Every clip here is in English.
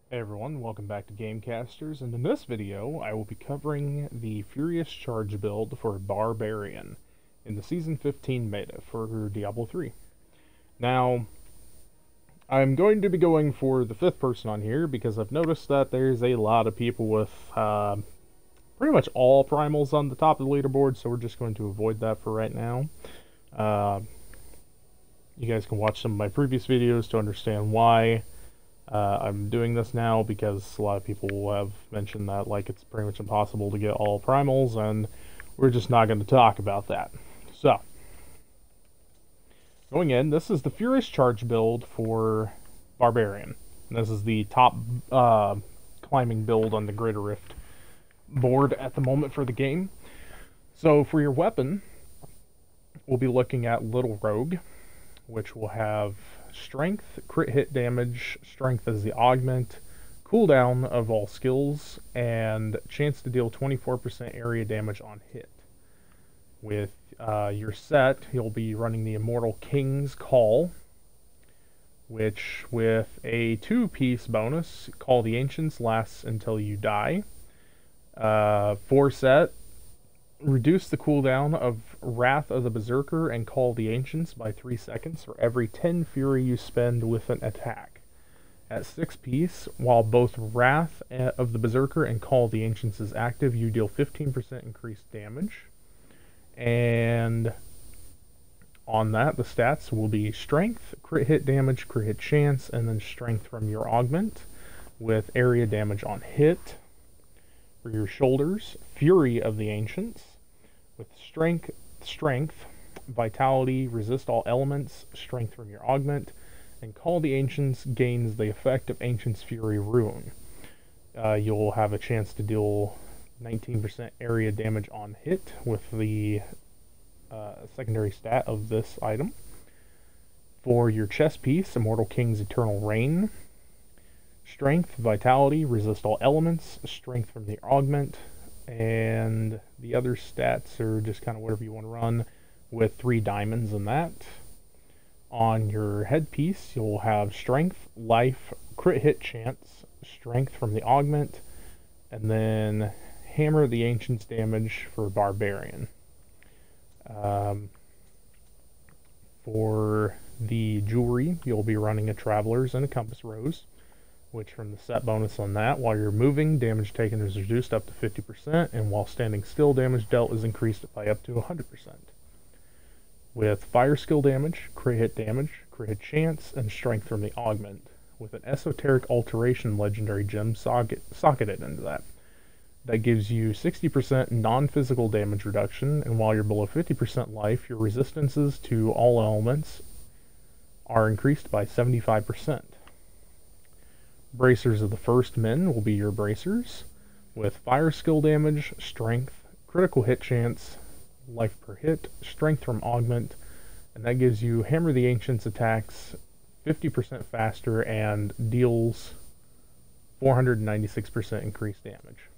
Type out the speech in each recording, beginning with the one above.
Hey everyone, welcome back to Gamecasters, and in this video I will be covering the Furious Charge build for Barbarian in the Season 15 beta for Diablo 3. Now, I'm going to be going for the 5th person on here because I've noticed that there's a lot of people with pretty much all primals on the top of the leaderboard, so we're just going to avoid that for right now. You guys can watch some of my previous videos to understand why. I'm doing this now because a lot of people have mentioned that it's pretty much impossible to get all primals, and we're just not going to talk about that. So, going in, this is the Furious Charge build for Barbarian. And this is the top climbing build on the Greater Rift board at the moment for the game. So for your weapon, we'll be looking at Little Rogue, which will have strength, crit hit damage, strength as the augment, cooldown of all skills, and chance to deal 24% area damage on hit. With your set, you'll be running the Immortal King's Call, which with a 2-piece bonus, Call the Ancients lasts until you die. 4 set, reduce the cooldown of Wrath of the Berserker and Call the Ancients by 3 seconds for every 10 fury you spend with an attack. At 6 piece, while both Wrath of the Berserker and Call the Ancients is active, you deal 15% increased damage. And on that, the stats will be Strength, Crit Hit Damage, Crit Hit Chance, and then Strength from your Augment, with area damage on hit. For your shoulders, Fury of the Ancients, with strength, vitality, resist all elements, strength from your augment, and Call the Ancients gains the effect of Ancient's Fury Rune. You'll have a chance to deal 19% area damage on hit with the secondary stat of this item. For your chest piece, Immortal King's Eternal Reign, strength, vitality, resist all elements, strength from the augment, and the other stats are just kind of whatever you want to run, with 3 diamonds in that. On your headpiece, you'll have strength, life, crit hit chance, strength from the augment, and then Hammer of the Ancients damage for Barbarian. For the jewelry, you'll be running a Traveler's and a Compass Rose, which from the set bonus on that, while you're moving, damage taken is reduced up to 50%, and while standing still, damage dealt is increased by up to 100%. With fire skill damage, crit hit chance, and strength from the augment, with an esoteric alteration legendary gem socketed into that. That gives you 60% non-physical damage reduction, and while you're below 50% life, your resistances to all elements are increased by 75%. Bracers of the First Men will be your bracers, with fire skill damage, strength, critical hit chance, life per hit, strength from augment, and that gives you Hammer the Ancients attacks 50% faster and deals 496% increased damage.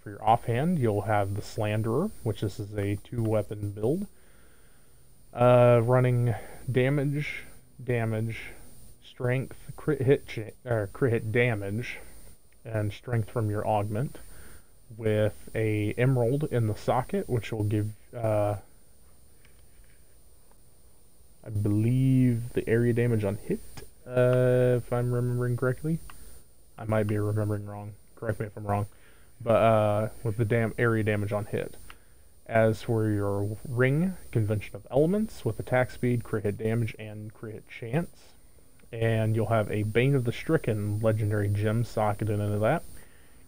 For your offhand, you'll have the Slanderer, which this is a 2-weapon build, running damage, strength, crit hit damage, and strength from your augment, with a emerald in the socket, which will give, I believe, the area damage on hit, if I'm remembering correctly. I might be remembering wrong. Correct me if I'm wrong. But with the area damage on hit. As for your ring, Convention of Elements, with attack speed, crit hit damage, and crit hit chance. And you'll have a Bane of the Stricken legendary gem socketed into that.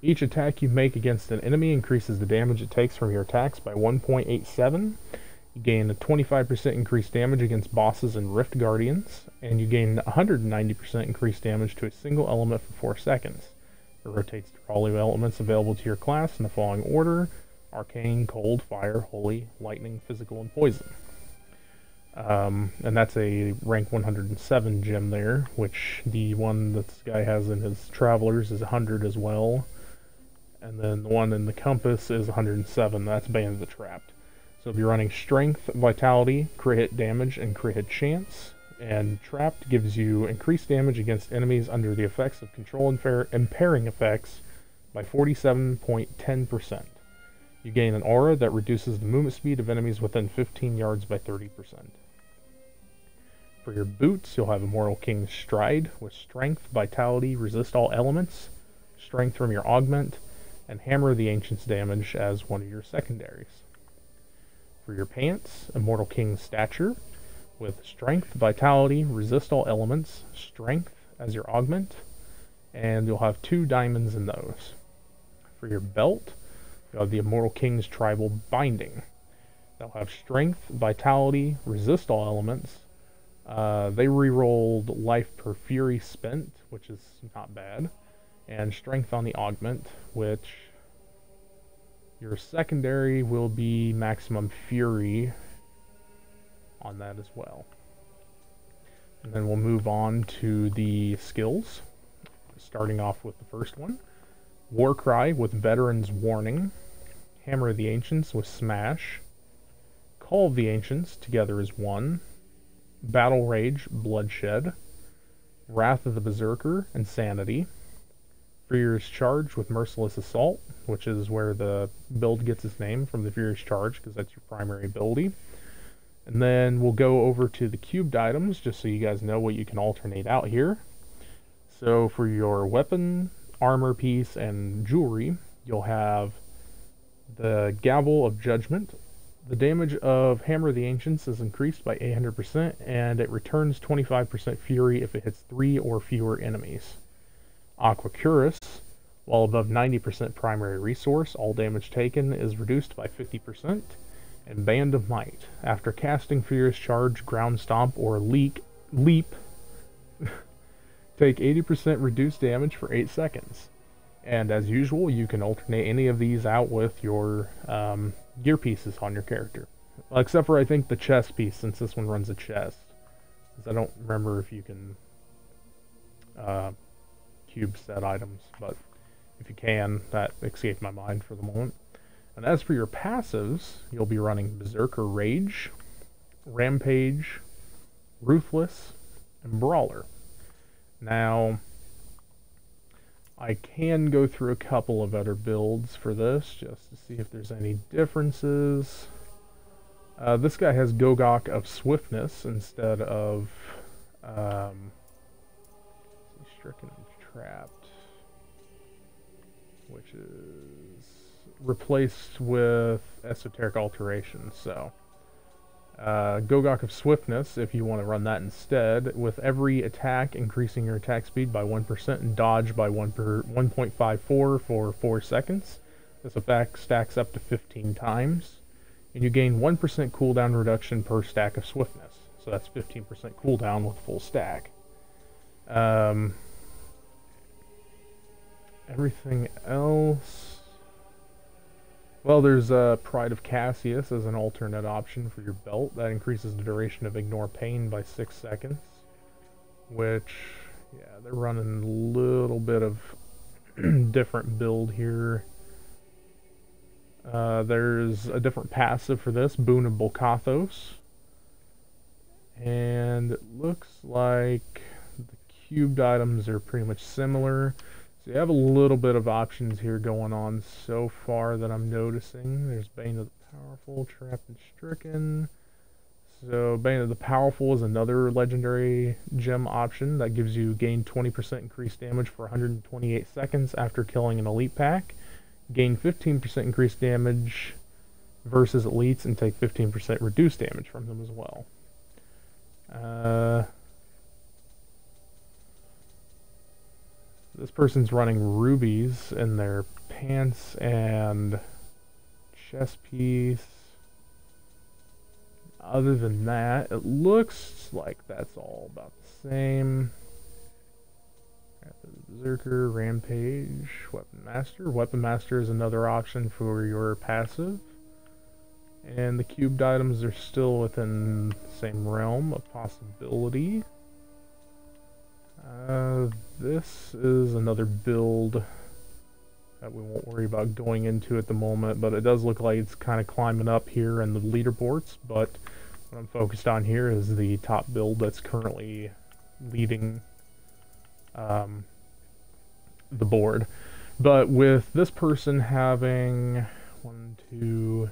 Each attack you make against an enemy increases the damage it takes from your attacks by 1.87. You gain a 25% increased damage against bosses and Rift Guardians, and you gain 190% increased damage to a single element for 4 seconds. It rotates through all the elements available to your class in the following order: Arcane, Cold, Fire, Holy, Lightning, Physical, and Poison. And that's a rank 107 gem there, which the one that this guy has in his Travelers is 100 as well. And then the one in the Compass is 107, that's Bane of the Trapped. So if you're running Strength, Vitality, Crit Hit Damage, and Crit Hit Chance, And Trapped gives you increased damage against enemies under the effects of control impairing effects by 47.10%. You gain an aura that reduces the movement speed of enemies within 15 yards by 30%. For your boots, you'll have Immortal King's Stride with Strength, Vitality, Resist All Elements, Strength from your Augment, and Hammer of the Ancients damage as one of your secondaries. For your pants, Immortal King's Stature with Strength, Vitality, Resist All Elements, Strength as your Augment, and you'll have 2 diamonds in those. For your belt, you'll have the Immortal King's Tribal Binding. They'll have Strength, Vitality, Resist All Elements. They rerolled Life per Fury spent, which is not bad, and Strength on the Augment, which your secondary will be Maximum Fury on that as well. And then we'll move on to the skills, starting off with the first one. Warcry with Veteran's Warning, Hammer of the Ancients with Smash, Call of the Ancients together as one, Battle Rage, Bloodshed, Wrath of the Berserker, Insanity, Furious Charge with Merciless Assault, which is where the build gets its name, from the Furious Charge, because that's your primary ability. And then we'll go over to the cubed items, just so you guys know what you can alternate out here. So for your weapon, armor piece, and jewelry, you'll have the Gavel of Judgment. The damage of Hammer of the Ancients is increased by 800%, and it returns 25% Fury if it hits 3 or fewer enemies. Aqua Cuirass, while above 90% primary resource, all damage taken is reduced by 50%. And Band of Might. After casting Furious Charge, Ground Stomp, or Leap, take 80% reduced damage for 8 seconds. And as usual, you can alternate any of these out with your gear pieces on your character. Well, except for, I think, the chest piece, since this one runs a chest. Because I don't remember if you can cube set items, but if you can, that escaped my mind for the moment. And as for your passives, you'll be running Berserker Rage, Rampage, Ruthless, and Brawler. Now, I can go through a couple of other builds for this, just to see if there's any differences. This guy has Gogok of Swiftness instead of Stricken and Trapped, which is replaced with Esoteric Alteration. So Gogok of Swiftness, if you want to run that instead, with every attack increasing your attack speed by 1% and dodge by 1.54 for 4 seconds. This effect stacks up to 15 times, and you gain 1% cooldown reduction per stack of Swiftness. So that's 15% cooldown with full stack. Everything else... Well, there's Pride of Cassius as an alternate option for your belt. That increases the duration of Ignore Pain by 6 seconds. Which, yeah, they're running a little bit of different build here. There's a different passive for this, Boon of Bolkathos. And it looks like the cubed items are pretty much similar. So you have a little bit of options here going on so far that I'm noticing. There's Bane of the Powerful, Trapped and Stricken. So Bane of the Powerful is another legendary gem option that gives you gain 20% increased damage for 128 seconds after killing an elite pack. Gain 15% increased damage versus elites and take 15% reduced damage from them as well. This person's running rubies in their pants and chest piece. Other than that, it looks like that's all about the same. Berserker, Rampage, Weapon Master. Weapon Master is another option for your passive. And the cubed items are still within the same realm of possibility. This is another build that we won't worry about going into at the moment, but it does look like it's kind of climbing up here in the leaderboards, but What I'm focused on here is the top build that's currently leading the board. But with this person having two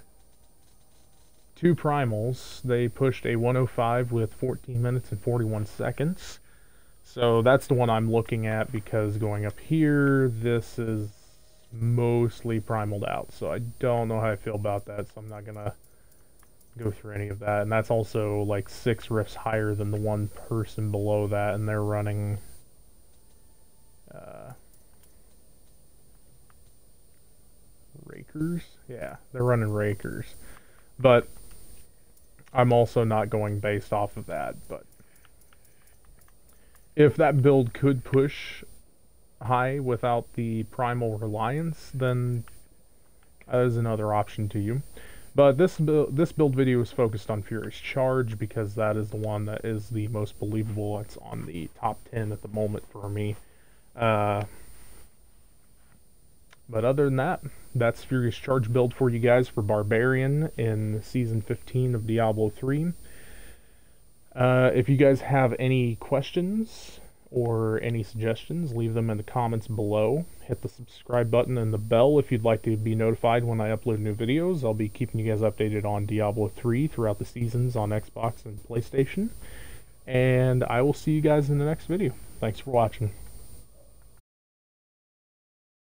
primals, they pushed a 105 with 14 minutes and 41 seconds. So that's the one I'm looking at, because going up here, this is mostly primaled out. So I don't know how I feel about that, so I'm not gonna go through any of that. And that's also like 6 riffs higher than the one person below that, and they're running Rakers? Yeah, they're running Rakers. But I'm also not going based off of that. But if that build could push high without the primal reliance, then that is another option to you. But this build video is focused on Furious Charge, because that is the one that is the most believable. It's on the top 10 at the moment for me. But other than that, that's Furious Charge build for you guys for Barbarian in Season 15 of Diablo 3. If you guys have any questions or any suggestions, leave them in the comments below. Hit the subscribe button and the bell if you'd like to be notified when I upload new videos. I'll be keeping you guys updated on Diablo 3 throughout the seasons on Xbox and PlayStation. And I will see you guys in the next video. Thanks for watching.